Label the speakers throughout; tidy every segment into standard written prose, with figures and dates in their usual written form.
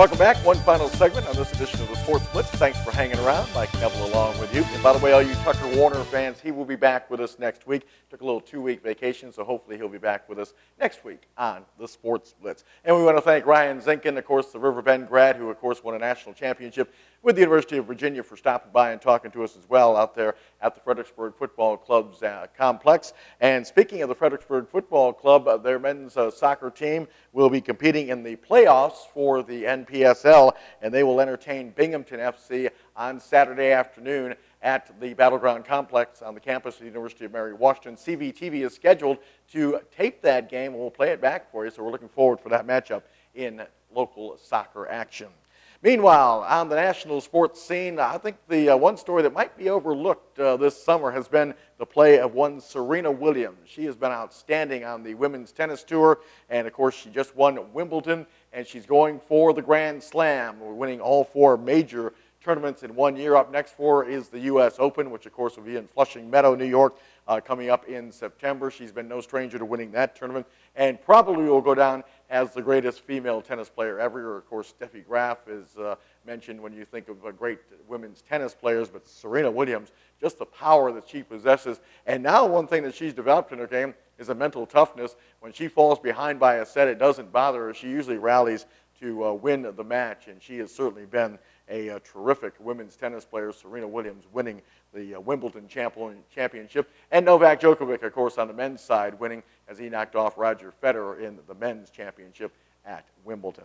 Speaker 1: Welcome back. One final segment on this edition of the Sports Blitz. Thanks for hanging around. Mike Neville along with you. And by the way, all you Tucker Warner fans, he will be back with us next week. Took a little 2-week vacation, so hopefully he'll be back with us next week on the Sports Blitz. And we want to thank Ryan Zinkin, of course, the Riverbend grad, who, of course, won a national championship with the University of Virginia, for stopping by and talking to us as well out there at the Fredericksburg Football Club's complex. And speaking of the Fredericksburg Football Club, their men's soccer team will be competing in the playoffs for the NPSL, and they will entertain Binghamton FC on Saturday afternoon at the Battleground Complex on the campus of the University of Mary Washington. CVTV is scheduled to tape that game, and we'll play it back for you, so we're looking forward for that matchup in local soccer action. Meanwhile, on the national sports scene, I think the one story that might be overlooked this summer has been the play of one Serena Williams. She has been outstanding on the women's tennis tour, and of course she just won Wimbledon, and she's going for the Grand Slam. We're winning all 4 major tournaments in 1 year. Up next for her is the U.S. Open, which of course will be in Flushing Meadow, New York, coming up in September. She's been no stranger to winning that tournament, and probably will go down as the greatest female tennis player ever. Of course, Steffi Graf is mentioned when you think of great women's tennis players, but Serena Williams, just the power that she possesses. And now one thing that she's developed in her game is a mental toughness. When she falls behind by a set, it doesn't bother her. She usually rallies to win the match, and she has certainly been a terrific women's tennis player. Serena Williams winning the Wimbledon championship, and Novak Djokovic, of course, on the men's side, winning as he knocked off Roger Federer in the men's championship at Wimbledon.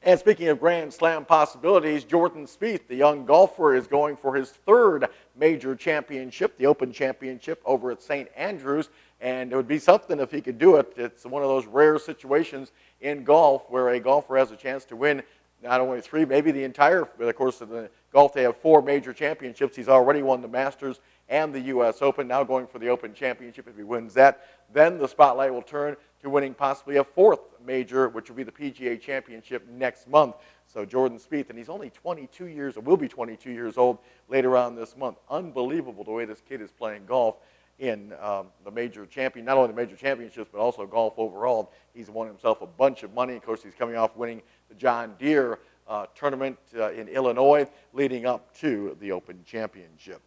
Speaker 1: And speaking of Grand Slam possibilities, Jordan Spieth, the young golfer, is going for his 3rd major championship, the Open Championship over at St. Andrews, and it would be something if he could do it. It's one of those rare situations in golf where a golfer has a chance to win not only 3, maybe the entire, of course, in the golf they have 4 major championships. He's already won the Masters and the U.S. Open, now going for the Open Championship. If he wins that, then the spotlight will turn to winning possibly a 4th major, which will be the PGA Championship next month. So Jordan Spieth, and he's only 22 years, or will be 22 years old later on this month. Unbelievable the way this kid is playing golf in the major champion, not only the major championships, but also golf overall. He's won himself a bunch of money. Of course, he's coming off winning the John Deere tournament in Illinois, leading up to the Open Championship.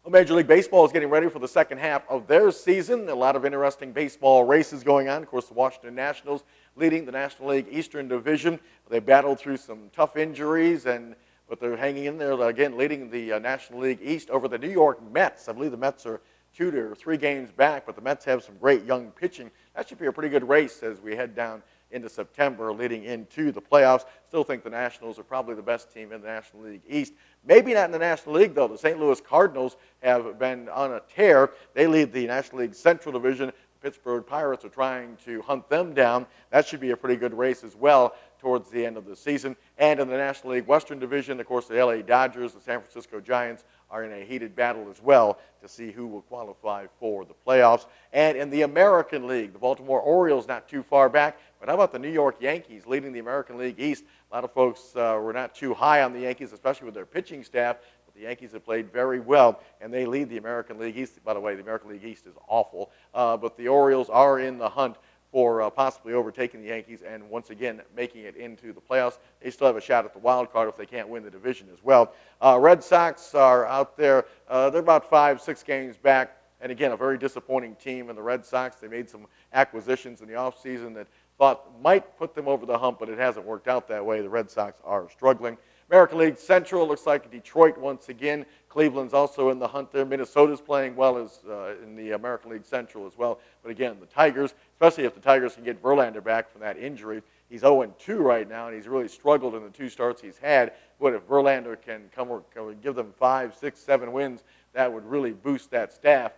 Speaker 1: Well, Major League Baseball is getting ready for the second half of their season. A lot of interesting baseball races going on. Of course, the Washington Nationals leading the National League Eastern Division. They battled through some tough injuries, but they're hanging in there, again, leading the National League East over the New York Mets. I believe the Mets are 2 to 3 games back, but the Mets have some great young pitching. That should be a pretty good race as we head down into September, leading into the playoffs. Still think the Nationals are probably the best team in the National League East. Maybe not in the National League, though. The St. Louis Cardinals have been on a tear. They lead the National League Central Division. The Pittsburgh Pirates are trying to hunt them down. That should be a pretty good race as well towards the end of the season. And in the National League Western Division, of course, the LA Dodgers, the San Francisco Giants are in a heated battle as well to see who will qualify for the playoffs. And in the American League, the Baltimore Orioles not too far back, but how about the New York Yankees leading the American League East? A lot of folks were not too high on the Yankees, especially with their pitching staff, but the Yankees have played very well, and they lead the American League East. By the way, the American League East is awful, but the Orioles are in the hunt for possibly overtaking the Yankees and once again making it into the playoffs. They still have a shot at the wild card if they can't win the division as well. Red Sox are out there. They're about 5-6 games back, and again, a very disappointing team in the Red Sox. They made some acquisitions in the offseason that thought might put them over the hump, but it hasn't worked out that way. The Red Sox are struggling. American League Central looks like Detroit once again. Cleveland's also in the hunt there. Minnesota's playing well as in the American League Central as well. But again, the Tigers, especially if the Tigers can get Verlander back from that injury, he's 0-2 right now, and he's really struggled in the 2 starts he's had. But if Verlander can come give them 5, 6, 7 wins, that would really boost that staff.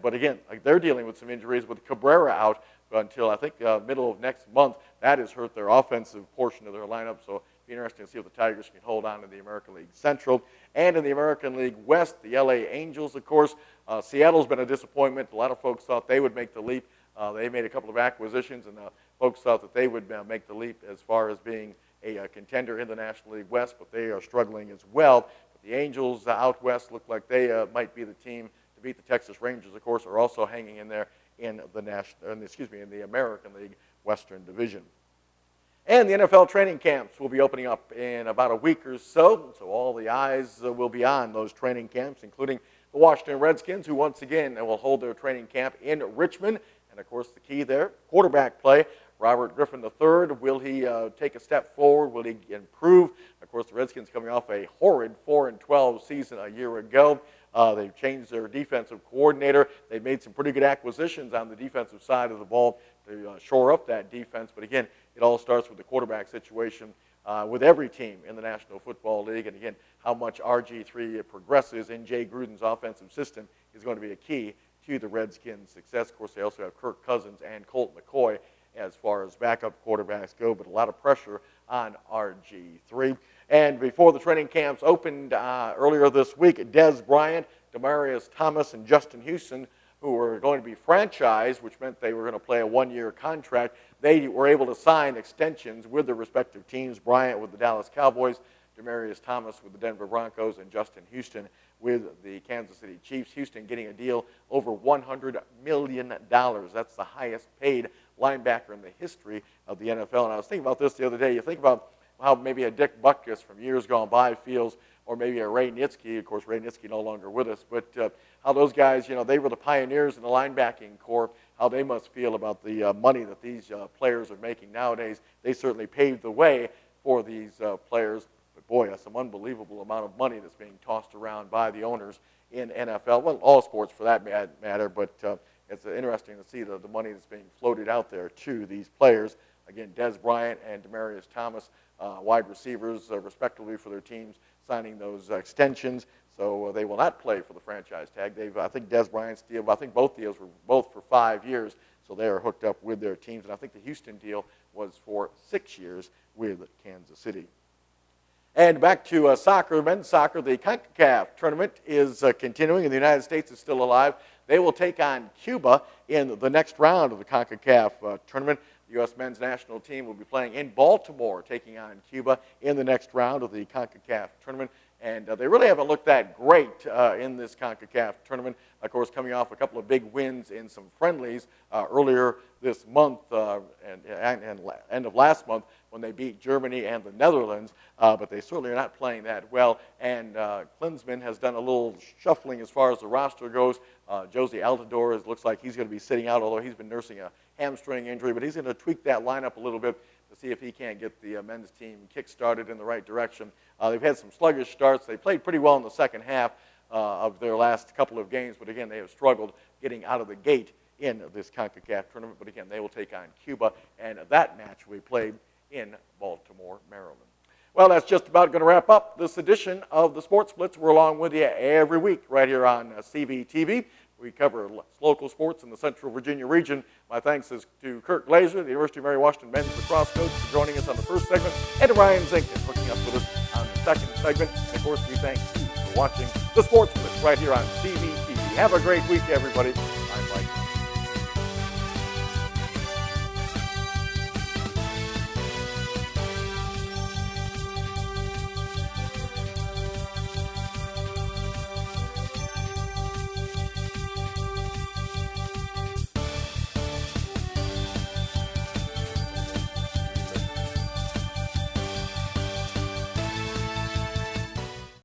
Speaker 1: But again, they're dealing with some injuries with Cabrera out until I think middle of next month. That has hurt their offensive portion of their lineup. So it'll be interesting to see if the Tigers can hold on to the American League Central. And in the American League West, the LA Angels, of course. Seattle's been a disappointment. A lot of folks thought they would make the leap. They made a couple of acquisitions, and folks thought that they would make the leap as far as being a contender in the National League West, but they are struggling as well. But the Angels out west look like they might be the team to beat the Texas Rangers, of course, are also hanging in there in the American League Western Division. And the NFL training camps will be opening up in about a week or so. So all the eyes will be on those training camps, including the Washington Redskins, who once again will hold their training camp in Richmond. And, of course, the key there, quarterback play. Robert Griffin III, will he take a step forward? Will he improve? Of course, the Redskins coming off a horrid 4-12 season a year ago. They've changed their defensive coordinator. They've made some pretty good acquisitions on the defensive side of the ball to shore up that defense. But, again, it all starts with the quarterback situation with every team in the National Football League. And, again, how much RG3 progresses in Jay Gruden's offensive system is going to be a key to the Redskins' success. Of course, they also have Kirk Cousins and Colt McCoy as far as backup quarterbacks go, but a lot of pressure on RG3. And before the training camps opened earlier this week, Dez Bryant, Demaryius Thomas, and Justin Houston, who were going to be franchised, which meant they were going to play a one-year contract, they were able to sign extensions with their respective teams. Bryant with the Dallas Cowboys, Demaryius Thomas with the Denver Broncos, and Justin Houston with the Kansas City Chiefs. Houston getting a deal over $100 million. That's the highest paid linebacker in the history of the NFL. And I was thinking about this the other day. You think about how maybe a Dick Butkus from years gone by feels, or maybe a Ray Nitschke. Of course, Ray Nitschke no longer with us, but how those guys, they were the pioneers in the linebacking corps, how they must feel about the money that these players are making nowadays. They certainly paved the way for these players. But boy, that's some unbelievable amount of money that's being tossed around by the owners in NFL. Well, all sports for that matter, but it's interesting to see the money that's being floated out there to these players. Again, Dez Bryant and Demaryius Thomas, wide receivers, respectively, for their teams, signing those extensions. So they will not play for the franchise tag. I think Dez Bryant's deal, I think both deals were both for 5 years, so they are hooked up with their teams. And I think the Houston deal was for 6 years with Kansas City. And back to soccer, men's soccer. The CONCACAF tournament is continuing, and the United States is still alive. They will take on Cuba in the next round of the CONCACAF tournament. The U.S. men's national team will be playing in Baltimore, taking on Cuba in the next round of the CONCACAF tournament. And they really haven't looked that great in this CONCACAF tournament. Of course, coming off a couple of big wins in some friendlies earlier this month and end of last month when they beat Germany and the Netherlands. But they certainly are not playing that well. And Klinsmann has done a little shuffling as far as the roster goes. Josie Altidore looks like he's going to be sitting out, although he's been nursing a hamstring injury. But he's going to tweak that lineup a little bit to see if he can't get the men's team kick-started in the right direction. They've had some sluggish starts. They played pretty well in the second half of their last couple of games, but again, they have struggled getting out of the gate in this CONCACAF tournament. But again, they will take on Cuba, and that match will be played in Baltimore, Maryland. Well, that's just about going to wrap up this edition of the Sports Blitz. We're along with you every week right here on CVTV. We cover local sports in the Central Virginia region. My thanks is to Kirk Glazer, the University of Mary Washington men's lacrosse coach, for joining us on the first segment, and to Ryan Zinkin hooking up with us on the second segment. And of course, we thank you for watching the Sports Blitz right here on CVTV. Have a great week, everybody.